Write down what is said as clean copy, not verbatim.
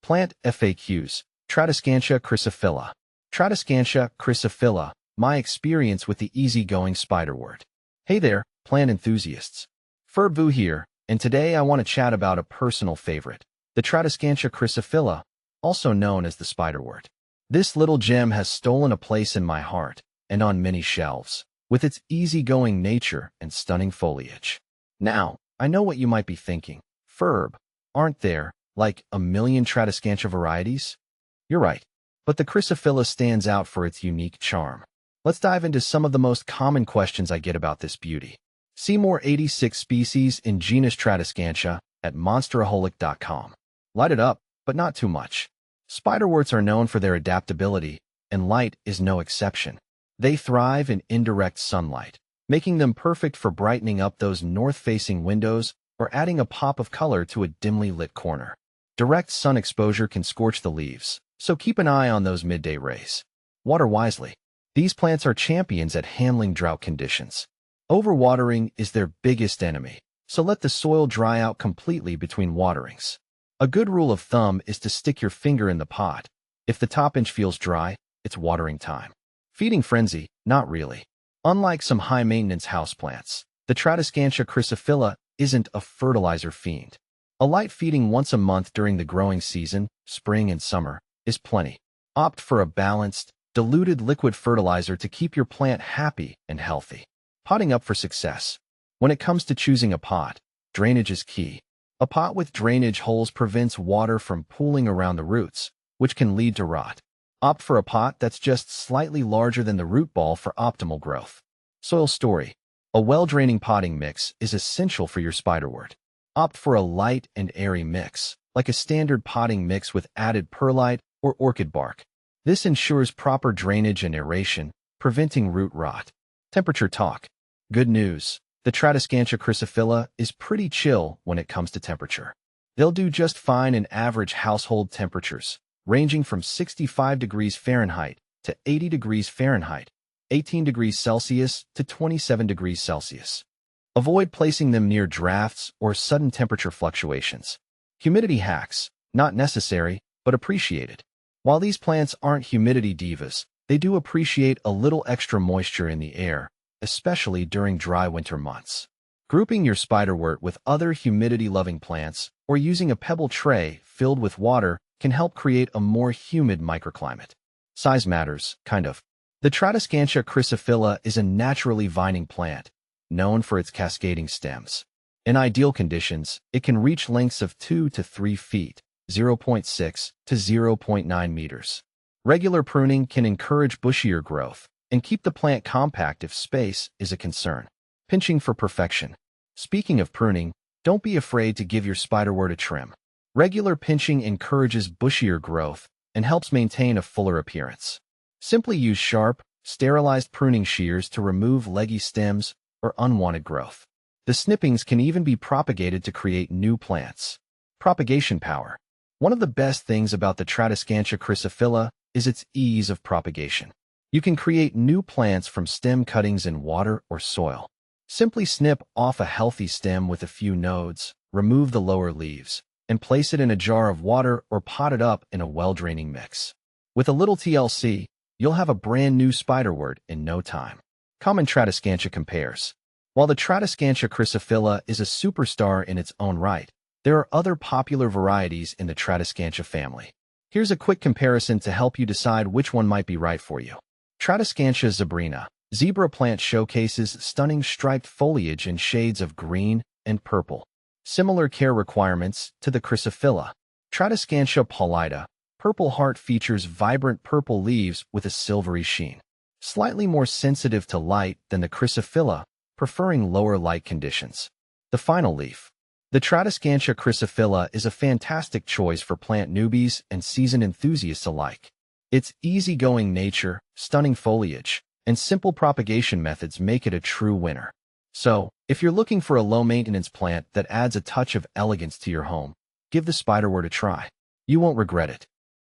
Plant FAQs. Tradescantia chrysophylla. Tradescantia chrysophylla, my experience with the easygoing spiderwort. Hey there, plant enthusiasts. Ferbu here, and today I want to chat about a personal favorite, the Tradescantia chrysophylla, also known as the spiderwort. This little gem has stolen a place in my heart and on many shelves, with its easygoing nature and stunning foliage. Now, I know what you might be thinking. Ferb, aren't there, like, a million Tradescantia varieties? You're right, but the chrysophylla stands out for its unique charm. Let's dive into some of the most common questions I get about this beauty. See more 86 species in genus Tradescantia at monsteraholic.com. Light it up, but not too much. Spiderworts are known for their adaptability, and light is no exception. They thrive in indirect sunlight, making them perfect for brightening up those north-facing windows or adding a pop of color to a dimly lit corner. Direct sun exposure can scorch the leaves, so keep an eye on those midday rays. Water wisely. These plants are champions at handling drought conditions. Overwatering is their biggest enemy, so let the soil dry out completely between waterings. A good rule of thumb is to stick your finger in the pot. If the top inch feels dry, it's watering time. Feeding frenzy? Not really. Unlike some high-maintenance houseplants, the Tradescantia chrysophylla isn't a fertilizer fiend. A light feeding once a month during the growing season, spring and summer, is plenty. Opt for a balanced, diluted liquid fertilizer to keep your plant happy and healthy. Potting up for success. When it comes to choosing a pot, drainage is key. A pot with drainage holes prevents water from pooling around the roots, which can lead to rot. Opt for a pot that's just slightly larger than the root ball for optimal growth. Soil story. A well-draining potting mix is essential for your spiderwort. Opt for a light and airy mix, like a standard potting mix with added perlite or orchid bark. This ensures proper drainage and aeration, preventing root rot. Temperature talk. Good news. The Tradescantia chrysophylla is pretty chill when it comes to temperature. They'll do just fine in average household temperatures, ranging from 65 degrees Fahrenheit to 80 degrees Fahrenheit, 18 degrees Celsius to 27 degrees Celsius. Avoid placing them near drafts or sudden temperature fluctuations. Humidity hacks, not necessary, but appreciated. While these plants aren't humidity divas, they do appreciate a little extra moisture in the air, especially during dry winter months. Grouping your spiderwort with other humidity-loving plants or using a pebble tray filled with water can help create a more humid microclimate. Size matters, kind of. The Tradescantia chrysophylla is a naturally vining plant, known for its cascading stems. In ideal conditions, it can reach lengths of 2 to 3 feet, 0.6 to 0.9 meters. Regular pruning can encourage bushier growth and keep the plant compact if space is a concern. Pinching for perfection. Speaking of pruning, don't be afraid to give your spiderwort a trim. Regular pinching encourages bushier growth and helps maintain a fuller appearance. Simply use sharp, sterilized pruning shears to remove leggy stems or unwanted growth. The snippings can even be propagated to create new plants. Propagation power. One of the best things about the Tradescantia chrysophylla is its ease of propagation. You can create new plants from stem cuttings in water or soil. Simply snip off a healthy stem with a few nodes, remove the lower leaves, and place it in a jar of water or pot it up in a well-draining mix. With a little TLC, you'll have a brand new spiderwort in no time. Common Tradescantia compares. While the Tradescantia chrysophylla is a superstar in its own right, there are other popular varieties in the Tradescantia family. Here's a quick comparison to help you decide which one might be right for you. Tradescantia zebrina. Zebra plant showcases stunning striped foliage in shades of green and purple. Similar care requirements to the chrysophylla. Tradescantia pallida. Purple heart features vibrant purple leaves with a silvery sheen. Slightly more sensitive to light than the chrysophylla, preferring lower light conditions. The final leaf. The Tradescantia chrysophylla is a fantastic choice for plant newbies and seasoned enthusiasts alike. Its easygoing nature, stunning foliage, and simple propagation methods make it a true winner. So, if you're looking for a low-maintenance plant that adds a touch of elegance to your home, give the spiderwort a try. You won't regret it.